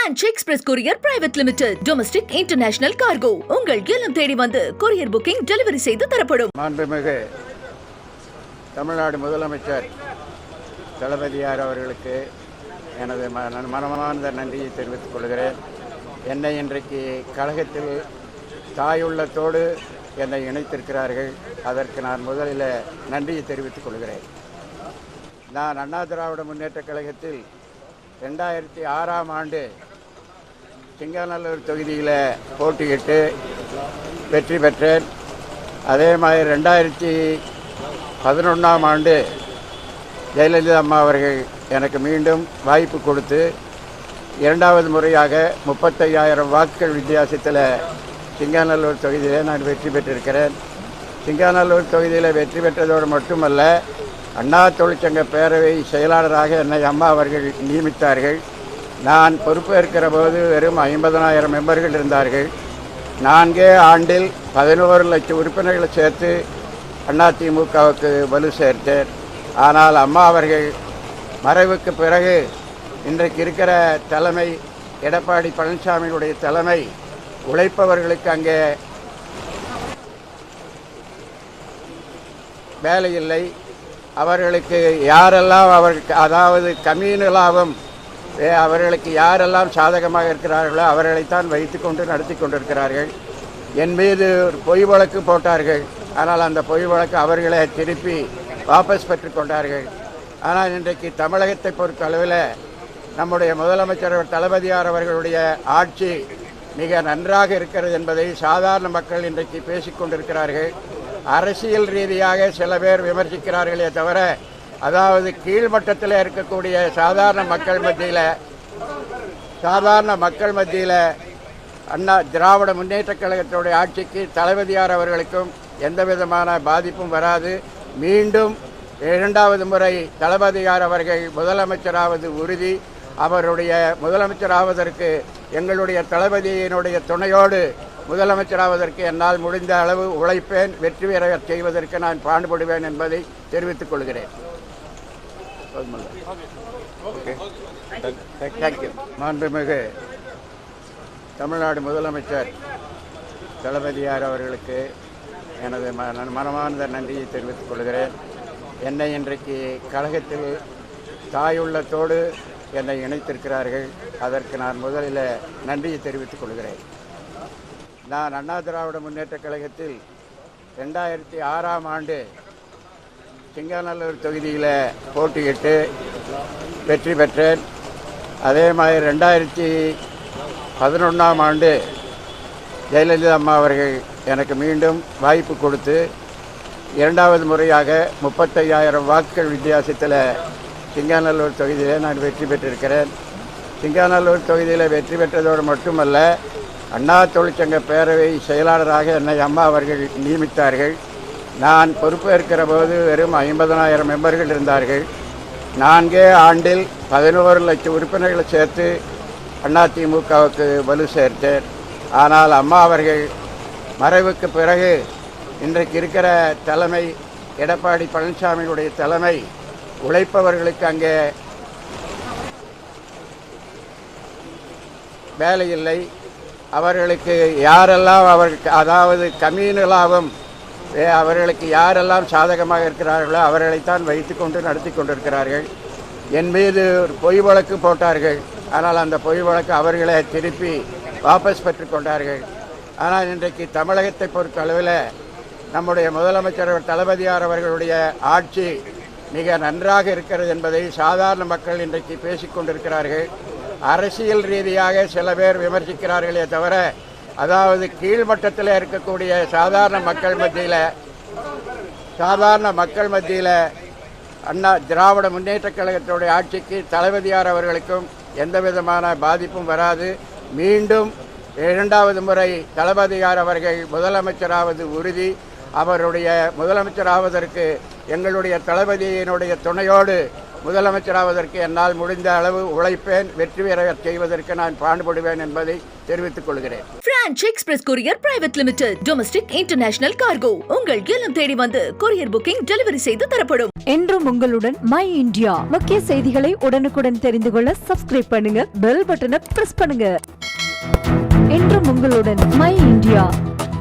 Ranch Express Courier Private Limited. Domestic International Cargo. உங்கள் இல்லம் தேடி வந்து கொரியர் புக்கிங் டெலிவரி செய்து தரப்படும். மாண்புமிகு தமிழ்நாடு முதலமைச்சர் தளபதியார் அவர்களுக்கு எனது மனமார்ந்த நன்றியை தெரிவித்துக் கொள்கிறேன். என்னை இன்றைக்கு கழகத்தில் தாயுள்ளத்தோடு என்னை இணைத்திருக்கிறார்கள். அதற்கு நான் முதலில் நன்றியை தெரிவித்துக் கொள்கிறேன். நான் அண்ணா திராவிட முன்னேற்றக் கழகத்தில் 2006ஆம் ஆண்டு சிங்காநல்லூர் தொகுதியில் போட்டியிட்டு வெற்றி பெற்றேன். அதே மாதிரி 2011ஆம் ஆண்டு ஜெயலலிதா அம்மா அவர்கள் எனக்கு மீண்டும் வாய்ப்பு கொடுத்து இரண்டாவது முறையாக 35,000 வாக்குகள் வித்தியாசத்தில் சிங்காநல்லூர் தொகுதியில் நான் வெற்றி பெற்றிருக்கிறேன். சிங்காநல்லூர் தொகுதியில் வெற்றி பெற்றதோடு மட்டுமல்ல, அண்ணா தொழிற்சங்க பேரவை செயலாளராக என்னை அம்மா அவர்கள் நியமித்தார்கள். நான் பொறுப்பேற்கிற போது வெறும் 50,000 மெம்பர்கள் இருந்தார்கள். 4 ஆண்டில் 11 லட்சம் உறுப்பினர்களை சேர்த்து அதிமுகவுக்கு வலு சேர்த்தேன். ஆனால் அம்மா அவர்கள் மறைவுக்கு பிறகு இன்றைக்கு இருக்கிற தலைமை எடப்பாடி பழனிசாமியினுடைய தலைமை உழைப்பவர்களுக்கு அங்கே வேலை இல்லை. அவர்களுக்கு யாரெல்லாம் அதாவது கம்யூனலாகவும் அவர்களுக்கு யாரெல்லாம் சாதகமாக இருக்கிறார்களோ அவர்களைத்தான் வைத்து கொண்டு நடத்தி கொண்டிருக்கிறார்கள். என் மீது ஒரு பொய் வழக்கு போட்டார்கள். ஆனால் அந்த பொய் வழக்கு அவர்களை திருப்பி வாபஸ் பெற்று கொண்டார்கள். ஆனால் இன்றைக்கு தமிழகத்தை பொறுத்த அளவில் நம்முடைய முதலமைச்சர் தளபதியார் அவர்களுடைய ஆட்சி மிக நன்றாக இருக்கிறது என்பதை சாதாரண மக்கள் இன்றைக்கு பேசிக்கொண்டிருக்கிறார்கள். அரசியல் ரீதியாக சில பேர் விமர்சிக்கிறார்களே தவிர, அதாவது கீழ்மட்டத்தில் இருக்கக்கூடிய சாதாரண மக்கள் மத்தியில் அண்ணா திராவிட முன்னேற்றக் கழகத்தினுடைய ஆட்சிக்கு தளபதியார் அவர்களுக்கும் எந்த விதமான பாதிப்பும் வராது. மீண்டும் 2வது முறை தளபதியார் அவர்கள் முதலமைச்சராவது உறுதி. அவருடைய முதலமைச்சராவதற்கு எங்களுடைய தளபதியினுடைய துணையோடு முதலமைச்சராவதற்கு என்னால் முடிந்த அளவு உழைப்பேன். வெற்றி பெற செய்வதற்கு நான் பாடுபடுவேன் என்பதை தெரிவித்துக் கொள்கிறேன். தேங்க்யூ. மாண்புமிகு தமிழ்நாடு முதலமைச்சர் தளபதியார் அவர்களுக்கு எனது மனமார்ந்த நன்றியை தெரிவித்துக் கொள்கிறேன். என்னை இன்றைக்கு கழகத்தில் தாயுள்ளத்தோடு என்னை இணைத்திருக்கிறார்கள். அதற்கு நான் முதலில் நன்றியை தெரிவித்துக் கொள்கிறேன். நான் அண்ணா திராவிட முன்னேற்றக் கழகத்தில் 2006ஆம் ஆண்டு சிங்காநல்லூர் தொகுதியில் போட்டியிட்டு வெற்றி பெற்றேன். அதே மாதிரி 2011ஆம் ஆண்டு ஜெயலலிதா அம்மா அவர்கள் எனக்கு மீண்டும் வாய்ப்பு கொடுத்து இரண்டாவது முறையாக 35,000 வாக்குகள் வித்தியாசத்தில் சிங்காநல்லூர் தொகுதியில் நான் வெற்றி பெற்றிருக்கிறேன். சிங்காநல்லூர் தொகுதியில் வெற்றி பெற்றதோடு மட்டுமல்ல, அண்ணா தொழிற்சங்க பேரவை செயலாளராக என்னை அம்மா அவர்கள் நியமித்தார்கள். நான் பொறுப்பேற்கிற போது வெறும் 50,000 மெம்பர்கள் இருந்தார்கள். 4 ஆண்டில் 11 லட்சம் உறுப்பினர்களை சேர்த்து அதிமுகவுக்கு வலு சேர்த்தேன். ஆனால் அம்மா அவர்கள் மறைவுக்கு பிறகு இன்றைக்கு இருக்கிற தலைமை எடப்பாடி பழனிசாமியினுடைய தலைமை உழைப்பவர்களுக்கு அங்கே வேலை இல்லை. அவர்களுக்கு யாரெல்லாம் அதாவது கம்யூனலாகவும் அவர்களுக்கு யாரெல்லாம் சாதகமாக இருக்கிறார்களோ அவர்களைத்தான் வைத்து கொண்டு நடத்தி கொண்டிருக்கிறார்கள். என் மீது ஒரு பொய் வழக்கு போட்டார்கள். ஆனால் அந்த பொய் வழக்கு அவர்களை திருப்பி வாபஸ் பெற்று கொண்டார்கள். ஆனால் இன்றைக்கு தமிழகத்தை பொறுத்த அளவில் நம்முடைய முதலமைச்சர் தளபதியார் அவர்களுடைய ஆட்சி மிக நன்றாக இருக்கிறது என்பதை சாதாரண மக்கள் இன்றைக்கு பேசிக்கொண்டிருக்கிறார்கள். அரசியல் ரீதியாக சில பேர் விமர்சிக்கிறார்களே தவிர, அதாவது கீழ்மட்டத்தில் இருக்கக்கூடிய சாதாரண மக்கள் மத்தியில் அண்ணா திராவிட முன்னேற்றக் கழகத்தினுடைய ஆட்சிக்கு தளபதியார் அவர்களுக்கும் எந்த விதமான பாதிப்பும் வராது. மீண்டும் 2வது முறை தளபதியார் அவர்கள் முதலமைச்சராவது உறுதி. அவருடைய முதலமைச்சராவதற்கு எங்களுடைய தளபதியினுடைய துணையோடு முதலமைச்சராவதற்கு என்னால் முடிந்த அளவு உழைப்பேன். வெற்றி பெற செய்வதற்கு நான் பாடுபடுவேன் என்பதை தெரிவித்துக் கொள்கிறேன். Ranch Express Courier Private Limited. Domestic International Cargo. உங்கள் இல்லம் தேடி வந்து கொரியர் புக்கிங் டெலிவரி செய்து தரப்படும். என்றும் உங்களுடன் மை இந்தியா. முக்கிய செய்திகளை உடனுக்குடன் தெரிந்து கொள்ள சப்ஸ்கிரைப் பண்ணுங்க, பெல் பட்டனை பிரஸ் பண்ணுங்க. என்றும் உங்களுடன் மை